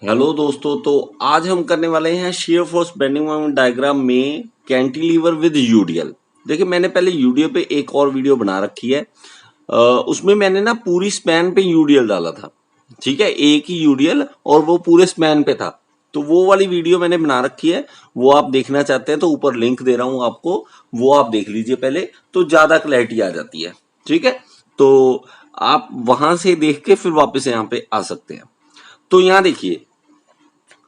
Hello दोस्तों, तो आज हम करने वाले हैं shear force bending moment diagram में कैंटिलीवर विद यूडीएल। देखिए, मैंने पहले यूडीएल पे एक और वीडियो बना रखी है। उसमें मैंने ना पूरी स्पैन पे यूडीएल डाला था। ठीक है, एक ही यूडीएल और वो पूरे स्पैन पे था। तो वो वाली वीडियो मैंने बना रखी है। वो आप देखना चाहते हैं तो ऊपर लिंक दे रहा हूं आपको, वो आप देख लीजिए पहले, तो ज्यादा क्लैरिटी आ जाती है। ठीक है, तो आप वहां से देख के फिर वापस यहाँ पे आ सकते हैं। तो यहाँ देखिए,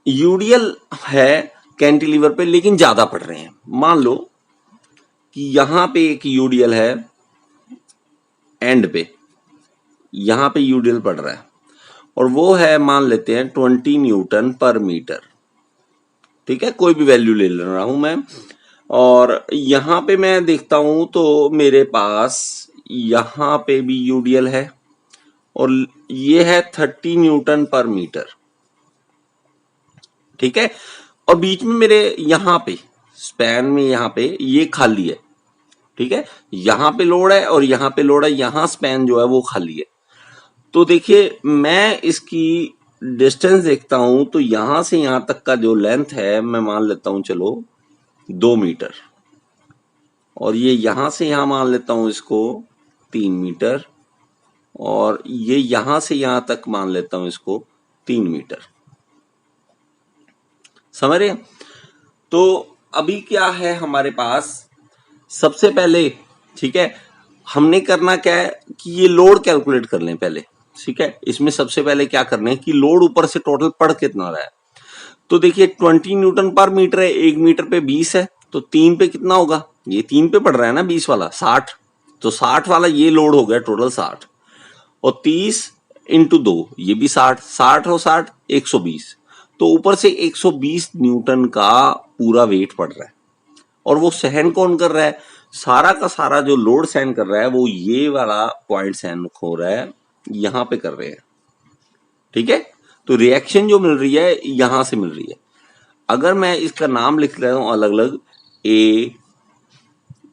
यूडीएल है कैंटिलीवर पे, लेकिन ज्यादा पड़ रहे हैं। मान लो कि यहां पे एक यूडीएल है, एंड पे यहां पे यूडीएल पड़ रहा है, और वो है, मान लेते हैं 20 न्यूटन पर मीटर। ठीक है, कोई भी वैल्यू ले रहा हूं मैं, और यहां पे मैं देखता हूं तो मेरे पास यहां पे भी यूडीएल है, और ये है 30 न्यूटन पर मीटर। ठीक है, और बीच में मेरे यहां पे स्पैन में यहां पे ये खाली है। ठीक है, यहां पे लोड है और यहां पे लोड है, यहां स्पैन जो है वो खाली है। तो देखिए, मैं इसकी डिस्टेंस देखता हूं तो यहां से यहां तक का जो लेंथ है, मैं मान लेता हूं चलो 2 मीटर, और ये यहां से यहां मान लेता हूं इसको 3 मीटर, और ये यहां से यहां तक मान लेता हूं इसको 3 मीटर। समझ रहे हैं? तो अभी क्या है हमारे पास, सबसे पहले, ठीक है, हमने करना क्या है कि ये लोड कैलकुलेट कर लें पहले। ठीक है, इसमें सबसे पहले क्या करना है कि लोड ऊपर से टोटल पड़ कितना रहा है। तो देखिए, 20 न्यूटन पर मीटर है, 1 मीटर पे 20 है, तो 3 पे कितना होगा, ये 3 पे पड़ रहा है ना, 20 वाला 60, तो 60 वाला ये लोड हो गया टोटल 60, और 30 इंटू 2 ये भी 60, 60 और 60 120, तो ऊपर से 120 न्यूटन का पूरा वेट पड़ रहा है। और वो सहन कौन कर रहा है, सारा का सारा जो लोड सहन कर रहा है वो ये वाला पॉइंट सहन हो रहा है, यहां पे कर रहे हैं। ठीक है, तो रिएक्शन जो मिल रही है यहां से मिल रही है। अगर मैं इसका नाम लिख रहा हूं अलग अलग, ए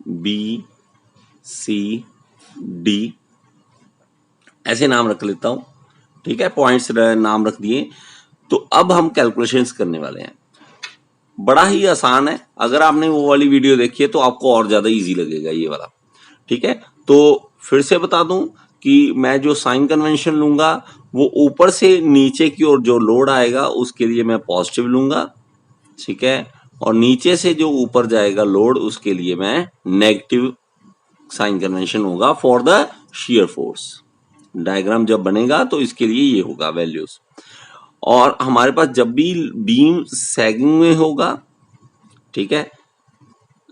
बी सी डी, ऐसे नाम रख लेता हूं। ठीक है, पॉइंट्स नाम रख दिए। तो अब हम कैलकुलेशंस करने वाले हैं। बड़ा ही आसान है, अगर आपने वो वाली वीडियो देखी है तो आपको और ज्यादा इजी लगेगा ये वाला। ठीक है, तो फिर से बता दूं कि मैं जो साइन कन्वेंशन लूंगा वो ऊपर से नीचे की ओर जो लोड आएगा उसके लिए मैं पॉजिटिव लूंगा। ठीक है, और नीचे से जो ऊपर जाएगा लोड उसके लिए मैं नेगेटिव साइन कन्वेंशन होगा for the shear force. Diagram जब बनेगा तो इसके लिए ये होगा वैल्यूज। और हमारे पास जब भी बीम सैगिंग में होगा, ठीक है,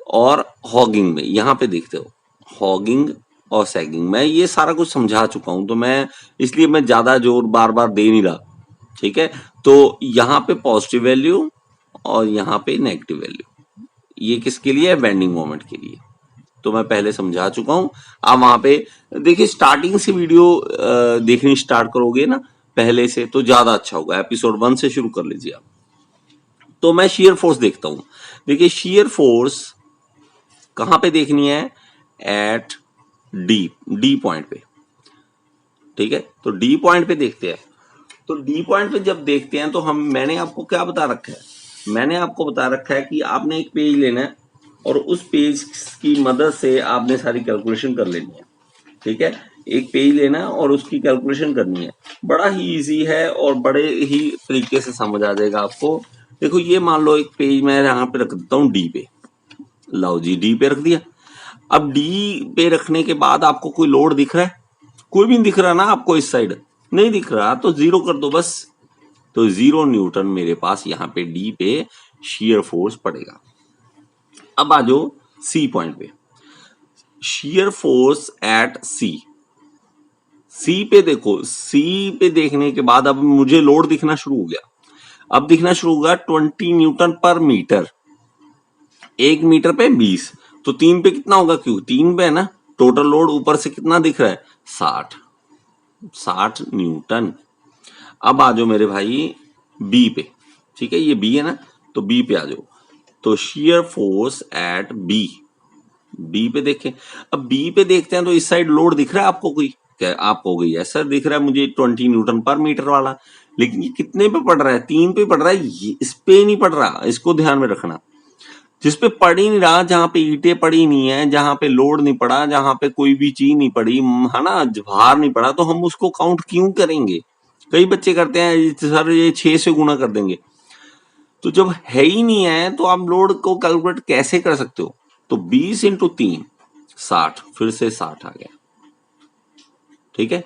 और हॉगिंग में, यहां पे देखते हो हॉगिंग और सैगिंग, मैं ये सारा कुछ समझा चुका हूं, तो मैं इसलिए मैं ज्यादा जोर बार बार दे नहीं रहा। ठीक है, तो यहां पे पॉजिटिव वैल्यू और यहां पे नेगेटिव वैल्यू, ये किसके लिए है, बेंडिंग मोमेंट के लिए। तो मैं पहले समझा चुका हूं। आप वहां पे देखिए, स्टार्टिंग से वीडियो देखनी स्टार्ट करोगे ना पहले से, तो ज्यादा अच्छा होगा। एपिसोड 1 से शुरू कर लीजिए आप। तो मैं शियर फोर्स देखता हूं। देखिए, शियर फोर्स कहां पे देखनी है, एट डी पॉइंट पे। ठीक है, तो डी पॉइंट पे देखते हैं। तो डी पॉइंट पे जब देखते हैं तो मैंने आपको क्या बता रखा है, मैंने आपको बता रखा है कि आपने एक पेज लेना है और उस पेज की मदद से आपने सारी कैलकुलेशन कर लेनी है। ठीक है, एक पेज लेना है और उसकी कैलकुलेशन करनी है। बड़ा ही इजी है और बड़े ही तरीके से समझ आ जाएगा आपको। देखो, ये मान लो एक पेज मैं यहाँ पे रख देता हूँ डी पे। लाओ जी, डी पे रख दिया। अब डी पे रखने के बाद आपको कोई लोड दिख रहा है, कोई भी नहीं दिख रहा ना आपको, इस साइड नहीं दिख रहा तो जीरो कर दो बस। तो 0 न्यूटन मेरे पास यहाँ पे डी पे शियर फोर्स पड़ेगा। अब आ जाओ सी पॉइंट पे, शियर फोर्स एट सी। सी पे देखो, सी पे देखने के बाद अब मुझे लोड दिखना शुरू हो गया। अब दिखना शुरू होगा 20 न्यूटन पर मीटर, 1 मीटर पे 20, तो 3 पे कितना होगा, क्यों 3 पे है ना, टोटल लोड ऊपर से कितना दिख रहा है, 60 न्यूटन। अब आ जाओ मेरे भाई बी पे। ठीक है, ये बी है ना, तो बी पे आ जाओ। तो shear force at B, B पे देखें। अब बी पे देखते हैं तो इस साइड लोड दिख रहा है आपको कोई, आपको गई है सर दिख रहा है मुझे 20 न्यूटन पर मीटर वाला, लेकिन ये कितने पे पड़ रहा है, 3 पे पड़ रहा है, इस पे नहीं पड़ रहा, इसको ध्यान में रखना। जिस पे पड़ ही नहीं रहा, जहां पे ईंटें पड़ी नहीं है, जहां पे लोड नहीं पड़ा, जहां पे कोई भी चीज नहीं पड़ी, है ना, भार नहीं पड़ा, तो हम उसको काउंट क्यों करेंगे। कई बच्चे करते हैं सर ये 6 से गुना कर देंगे, तो जब है ही नहीं है तो आप लोड को कैलकुलेट कैसे कर सकते हो। तो 20 इंटू 3 60, फिर से 60 आ गया। ठीक है,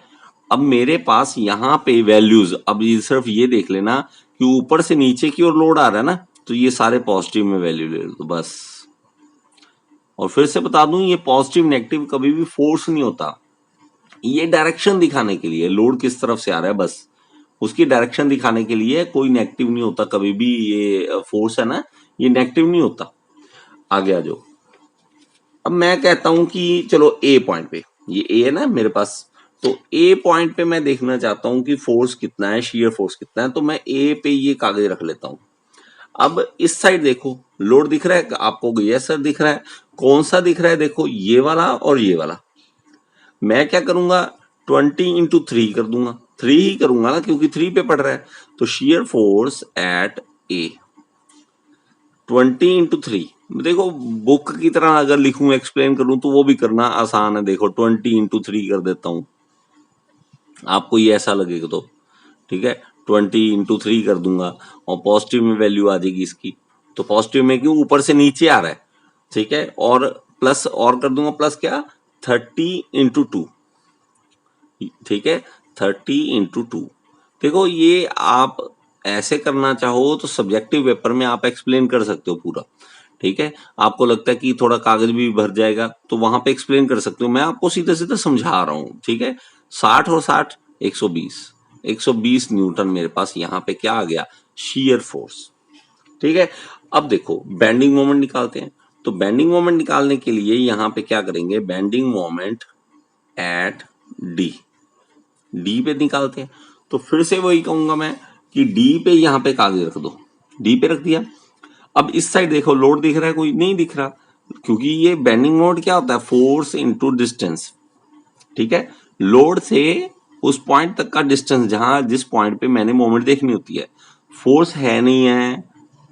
अब मेरे पास यहाँ पे वैल्यूज, अब ये सिर्फ ये देख लेना कि ऊपर से नीचे की ओर लोड आ रहा है ना, तो ये सारे पॉजिटिव में वैल्यू ले लो बस। और फिर से बता दूं, ये पॉजिटिव नेगेटिव कभी भी फोर्स नहीं होता, ये डायरेक्शन दिखाने के लिए लोड किस तरफ से आ रहा है, बस उसकी डायरेक्शन दिखाने के लिए। कोई नेगेटिव नहीं होता कभी भी, ये फोर्स है ना, ये नेगेटिव नहीं होता। आगे आ जाओ। अब मैं कहता हूं कि चलो ए पॉइंट पे, ये ए है ना मेरे पास, तो ए पॉइंट पे मैं देखना चाहता हूं कि फोर्स कितना है, शियर फोर्स कितना है, तो मैं ए पे ये कागज रख लेता हूं। अब इस साइड देखो लोड दिख रहा है आपको, गया सर दिख रहा है, कौन सा दिख रहा है, देखो ये वाला और ये वाला। मैं क्या करूंगा, 20 इंटू 3 कर दूंगा, 3 ही करूंगा ना क्योंकि 3 पे पड़ रहा है। तो शियर फोर्स एट ए 20 इंटू 3, देखो बुक की तरह अगर लिखूं एक्सप्लेन करूं तो वो भी करना आसान है। देखो 20 इंटू 3 कर देता हूं, आपको ये ऐसा लगेगा तो ठीक है, 20 इंटू 3 कर दूंगा और पॉजिटिव में वैल्यू आ जाएगी इसकी। तो पॉजिटिव में क्यों, ऊपर से नीचे आ रहा है, ठीक है, और प्लस और कर दूंगा, प्लस क्या 30 इंटू 2, ठीक है 30 इंटू 2। देखो ये आप ऐसे करना चाहो तो सब्जेक्टिव पेपर में आप एक्सप्लेन कर सकते हो पूरा, ठीक है। आपको लगता है कि थोड़ा कागज भी भर जाएगा तो वहां पे एक्सप्लेन कर सकते हो, मैं आपको सीधे सीधे समझा रहा हूं, ठीक है। 60 और 60 120 न्यूटन मेरे पास यहाँ पे क्या आ गया, शियर फोर्स, ठीक है। अब देखो बेंडिंग मोमेंट निकालते हैं, तो बेंडिंग मोमेंट निकालने के लिए यहाँ पे क्या करेंगे, बेंडिंग मोमेंट एट डी पे निकालते हैं। तो फिर से वही कहूंगा मैं कि डी पे यहाँ पे कागज रख दो, डी पे रख दिया। अब इस साइड देखो लोड दिख रहा है, कोई नहीं दिख रहा, क्योंकि ये बेंडिंग मोमेंट क्या होता है, फोर्स इनटू डिस्टेंस, ठीक है। लोड से उस पॉइंट तक का डिस्टेंस, जहां जिस पॉइंट पे मैंने मोमेंट देखनी होती है, फोर्स है नहीं है,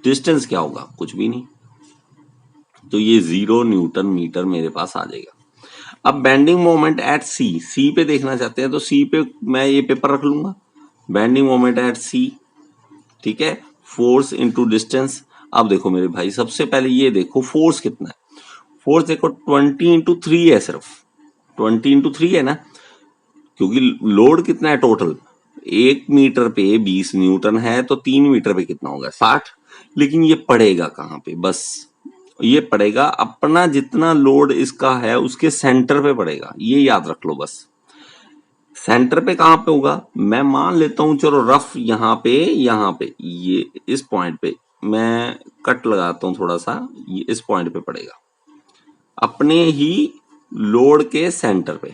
डिस्टेंस क्या होगा, कुछ भी नहीं, तो ये 0 न्यूटन मीटर मेरे पास आ जाएगा। अब बेंडिंग मोमेंट एट सी पे देखना चाहते हैं, तो सी पे मैं ये पेपर रख लूंगा, बेंडिंग मोमेंट एट सी, ठीक है, फोर्स इनटू डिस्टेंस। अब देखो मेरे भाई सबसे पहले ये देखो फोर्स कितना है, फोर्स देखो 20 इंटू 3 है, सिर्फ 20 इंटू 3 है ना, क्योंकि लोड कितना है टोटल, 1 मीटर पे 20 न्यूटन है, तो 3 मीटर पे कितना होगा 60। लेकिन ये पड़ेगा कहां पे, बस ये पड़ेगा अपना जितना लोड इसका है उसके सेंटर पे पड़ेगा, ये याद रख लो बस। सेंटर पे कहां पे होगा, मैं मान लेता हूं चलो रफ यहाँ पे ये इस पॉइंट पे मैं कट लगाता हूं थोड़ा सा, ये इस पॉइंट पे पड़ेगा अपने ही लोड के सेंटर पे,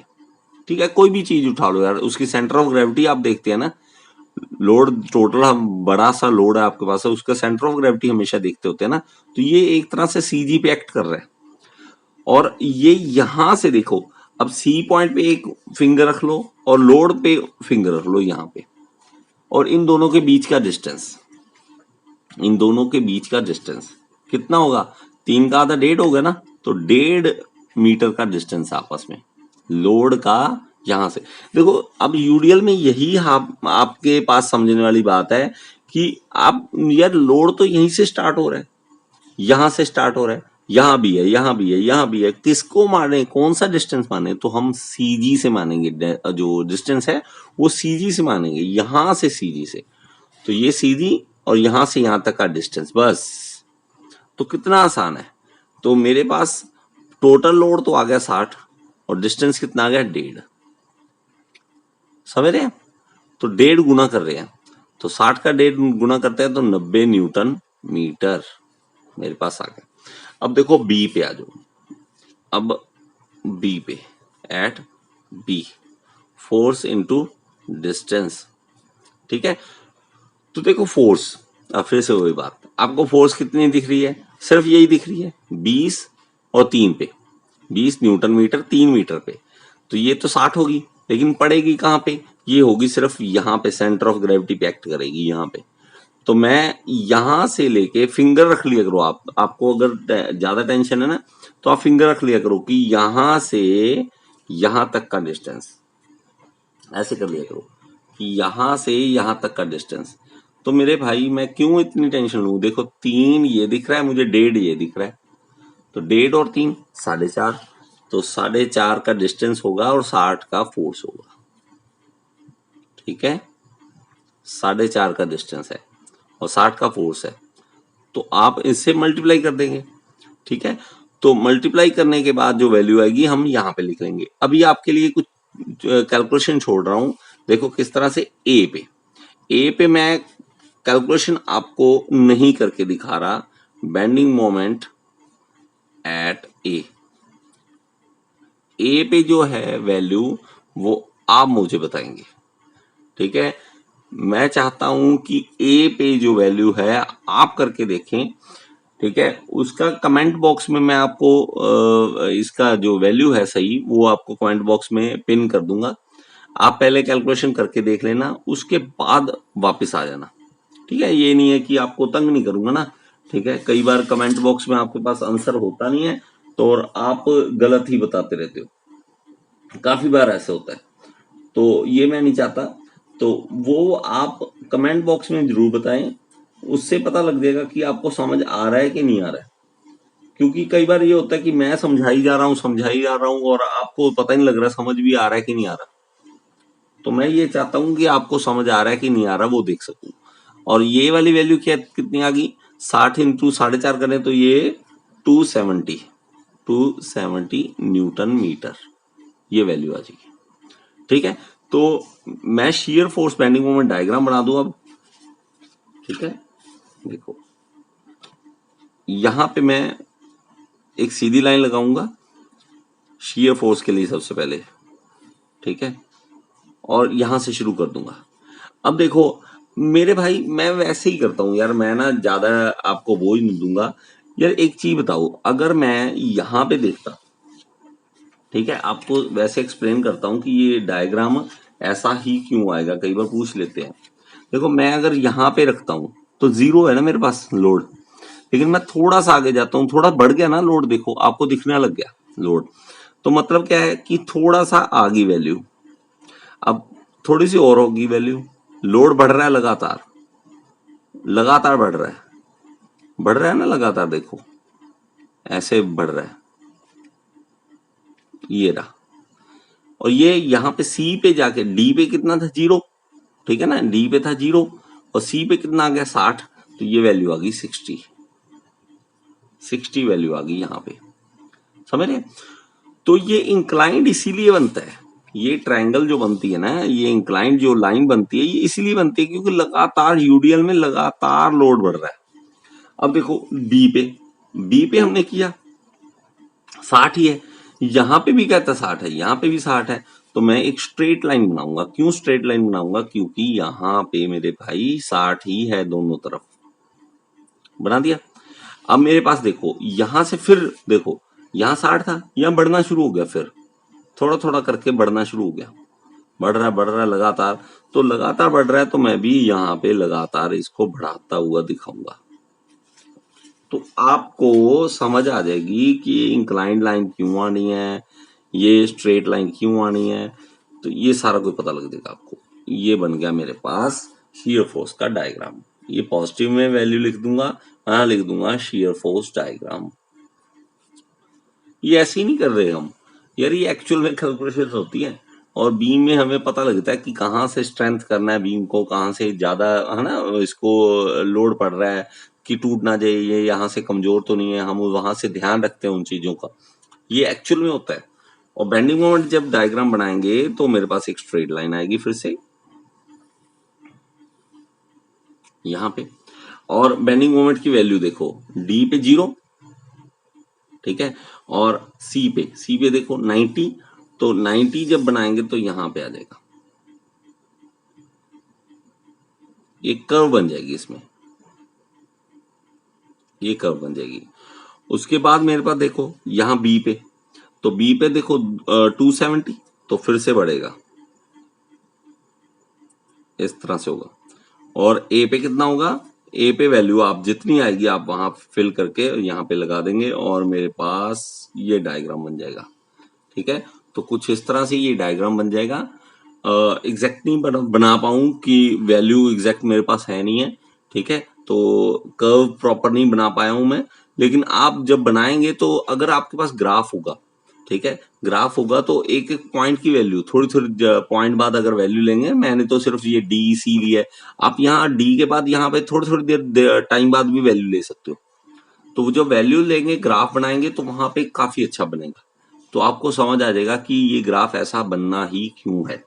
ठीक है। कोई भी चीज उठा लो यार, उसकी सेंटर ऑफ ग्रेविटी आप देखते हैं ना, लोड टोटल बड़ा सा लोड है आपके पास है, उसका सेंटर ऑफ ग्रेविटी हमेशा देखते होते हैं ना, तो ये एक तरह से सीजी पे एक्ट कर रहा है। और ये यहां से देखो, अब सी पॉइंट पे एक फिंगर रख लो और लोड पे फिंगर रख लो यहाँ पे, और इन दोनों के बीच का डिस्टेंस, इन दोनों के बीच का डिस्टेंस कितना होगा, 3 का आधा 1.5 होगा ना, तो 1.5 मीटर का डिस्टेंस आपस में लोड का। यहां से देखो, अब यूडीएल में यही आपके पास समझने वाली बात है कि आप यार लोड तो यहीं से स्टार्ट हो रहा है, यहां से स्टार्ट हो रहा है, यहां भी है, यहां भी है, यहां भी है, किसको माने, कौन सा डिस्टेंस माने, तो हम सीजी से मानेंगे, जो डिस्टेंस है वो सीजी से मानेंगे, यहां से सीजी से, तो ये सीजी और यहां से यहां तक का डिस्टेंस, बस। तो कितना आसान है, तो मेरे पास टोटल लोड तो आ गया 60 और डिस्टेंस कितना आ गया 1.5, समझ रहे हैं, तो 1.5 गुना कर रहे हैं, तो 60 का 1.5 गुना करते हैं तो 90 न्यूटन मीटर मेरे पास आ गया। अब देखो बी पे आ जाओ, अब बी पे at B force into distance, ठीक है। तो देखो फोर्स, अब फिर से वही बात, आपको फोर्स कितनी दिख रही है, सिर्फ यही दिख रही है 20 और 3 पे, 20 न्यूटन मीटर 3 मीटर पे, तो ये तो 60 होगी, लेकिन पड़ेगी कहाँ पे, ये होगी सिर्फ यहाँ पे, सेंटर ऑफ ग्रेविटी पे एक्ट करेगी यहाँ पे। तो मैं यहां से लेके फिंगर रख लिया करो, आपको अगर ज्यादा टेंशन है ना तो आप फिंगर रख लिया करो कि यहां से यहां तक का डिस्टेंस, ऐसे कर लिया करो कि यहां से यहां तक का डिस्टेंस। तो मेरे भाई मैं क्यों इतनी टेंशन लूं, देखो 3 ये दिख रहा है मुझे, 1.5 ये दिख रहा है, तो 1.5 और 3 4.5, तो 4.5 का डिस्टेंस होगा और 60 का फोर्स होगा। ठीक है, 4.5 का डिस्टेंस है और 60 का फोर्स है, तो आप इससे मल्टीप्लाई कर देंगे। ठीक है, तो मल्टीप्लाई करने के बाद जो वैल्यू आएगी हम यहाँ पे लिख लेंगे। अभी आपके लिए कुछ कैलकुलेशन छोड़ रहा हूं, देखो किस तरह से। ए पे मैं कैलकुलेशन आपको नहीं करके दिखा रहा, बेंडिंग मोमेंट एट ए पे जो है वैल्यू वो आप मुझे बताएंगे। ठीक है, मैं चाहता हूं कि ए पे जो वैल्यू है आप करके देखें। ठीक है, उसका कमेंट बॉक्स में मैं आपको इसका जो वैल्यू है सही वो आपको कमेंट बॉक्स में पिन कर दूंगा। आप पहले कैलकुलेशन करके देख लेना, उसके बाद वापस आ जाना। ठीक है, ये नहीं है कि आपको तंग नहीं करूंगा ना। ठीक है, कई बार कमेंट बॉक्स में आपके पास आंसर होता नहीं है तो और आप गलत ही बताते रहते हो, काफी बार ऐसा होता है, तो ये मैं नहीं चाहता। तो वो आप कमेंट बॉक्स में जरूर बताएं, उससे पता लग जाएगा कि आपको समझ आ रहा है कि नहीं आ रहा है। क्योंकि कई बार ये होता है कि मैं समझाई जा रहा हूँ और आपको पता नहीं लग रहा समझ भी आ रहा है कि नहीं आ रहा। तो मैं ये चाहता हूं कि आपको समझ आ रहा है कि नहीं आ रहा वो देख सकूं। और ये वाली वैल्यू क्या कितनी आ गई, 60 इंटू 4.5 करें तो ये 270 न्यूटन मीटर, ये वैल्यू आ जाएगी। ठीक है, तो मैं shear force bending moment diagram बना दूं अब। ठीक है, देखो यहां पे मैं एक सीधी लाइन लगाऊंगा शियर फोर्स के लिए सबसे पहले। ठीक है, और यहां से शुरू कर दूंगा। अब देखो मेरे भाई मैं वैसे ही करता हूं यार, मैं ना ज्यादा आपको बोझ नहीं दूंगा यार। एक चीज बताओ, अगर मैं यहां पे देखता, ठीक है, आपको वैसे एक्सप्लेन करता हूं कि ये डायग्राम ऐसा ही क्यों आएगा, कई बार पूछ लेते हैं। देखो मैं अगर यहां पे रखता हूं तो 0 है ना मेरे पास लोड, लेकिन मैं थोड़ा सा आगे जाता हूं, थोड़ा बढ़ गया ना लोड, देखो आपको दिखने लग गया लोड, तो मतलब क्या है कि थोड़ा सा आगे वैल्यू, अब थोड़ी सी और होगी वैल्यू, लोड बढ़ रहा है लगातार, लगातार बढ़ रहा है, बढ़ रहा है ना लगातार, देखो ऐसे बढ़ रहा है, ये रहा। और ये यहाँ पे सी पे जाके, डी पे कितना था 0, ठीक है ना, डी पे था 0 और सी पे कितना आ गया 60, तो ये वैल्यू आ गई 60 वैल्यू आ गई यहाँ पे, समझ रहे। तो ये इंक्लाइंड इसीलिए बनता है, ये ट्रायंगल जो बनती है ना, ये इंक्लाइंड जो लाइन बनती है ये इसीलिए बनती है क्योंकि लगातार यूडीएल में लगातार लोड बढ़ रहा है। अब देखो बी पे हमने किया 60 ही है, यहां पे भी कहता 60 है, यहां पे भी 60 है, तो मैं एक स्ट्रेट लाइन बनाऊंगा। क्यों स्ट्रेट लाइन बनाऊंगा, क्योंकि यहां पे मेरे भाई 60 ही है दोनों तरफ, बना दिया। अब मेरे पास देखो यहां से फिर देखो यहां 60 था, यहां बढ़ना शुरू हो गया, फिर थोड़ा थोड़ा करके बढ़ना शुरू हो गया, बढ़ रहा है लगातार, तो लगातार बढ़ रहा है, तो मैं भी यहाँ पे लगातार इसको बढ़ाता हुआ दिखाऊंगा, तो आपको समझ आ जाएगी कि ये इंक्लाइंड लाइन क्यों आनी है, ये स्ट्रेट लाइन क्यों आनी है, तो ये सारा कुछ पता लग जाएगा आपको। ये बन गया मेरे पास शियर फोर्स का डायग्राम, ये पॉजिटिव में वैल्यू लिख दूंगा, यहां लिख दूंगा शियर फोर्स डायग्राम। ये ऐसे ही नहीं कर रहे हम यार, ये एक्चुअल में कैलकुलेशन होती है, और बीम में हमें पता लगता है कि कहाँ से स्ट्रेंथ करना है बीम को, कहाँ से ज्यादा है ना इसको लोड पड़ रहा है कि टूट ना जाए, ये यहाँ से कमजोर तो नहीं है, हम वहां से ध्यान रखते हैं उन चीजों का, ये एक्चुअल में होता है। और बेंडिंग मोमेंट जब डायग्राम बनाएंगे तो मेरे पास एक स्ट्रेट लाइन आएगी फिर से यहाँ पे, और बेंडिंग मोमेंट की वैल्यू देखो डी पे 0, ठीक है, और सी पे देखो 90, तो 90 जब बनाएंगे तो यहां पे आ जाएगा, एक कर्व बन जाएगी इसमें, ये कर्व बन जाएगी। उसके बाद मेरे पास देखो यहाँ बी पे, तो बी पे देखो 270, तो फिर से बढ़ेगा, इस तरह से होगा। और ए पे कितना होगा, ए पे वैल्यू आप जितनी आएगी आप वहां फिल करके यहाँ पे लगा देंगे और मेरे पास ये डायग्राम बन जाएगा। ठीक है, तो कुछ इस तरह से ये डायग्राम बन जाएगा। एग्जैक्ट नहीं बना पाऊं कि वैल्यू एग्जैक्ट मेरे पास है नहीं है। ठीक है, तो कर्व प्रॉपर नहीं बना पाया हूं मैं, लेकिन आप जब बनाएंगे तो अगर आपके पास ग्राफ होगा, ठीक है, ग्राफ होगा तो एक एक पॉइंट की वैल्यू थोड़ी थोड़ी पॉइंट बाद अगर वैल्यू लेंगे, मैंने तो सिर्फ ये डी सी ली है, आप यहाँ डी के बाद यहाँ पे थोड़ी थोड़ी देर टाइम बाद भी वैल्यू ले सकते हो। तो वो जो वैल्यू लेंगे ग्राफ बनाएंगे तो वहां पे काफी अच्छा बनेगा, तो आपको समझ आ जाएगा कि ये ग्राफ ऐसा बनना ही क्यों है।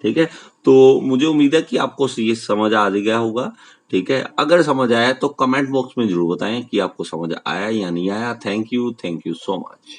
ठीक है, तो मुझे उम्मीद है कि आपको ये समझ आ गया होगा। ठीक है, अगर समझ आया तो कमेंट बॉक्स में जरूर बताएं कि आपको समझ आया या नहीं आया। Thank you so much.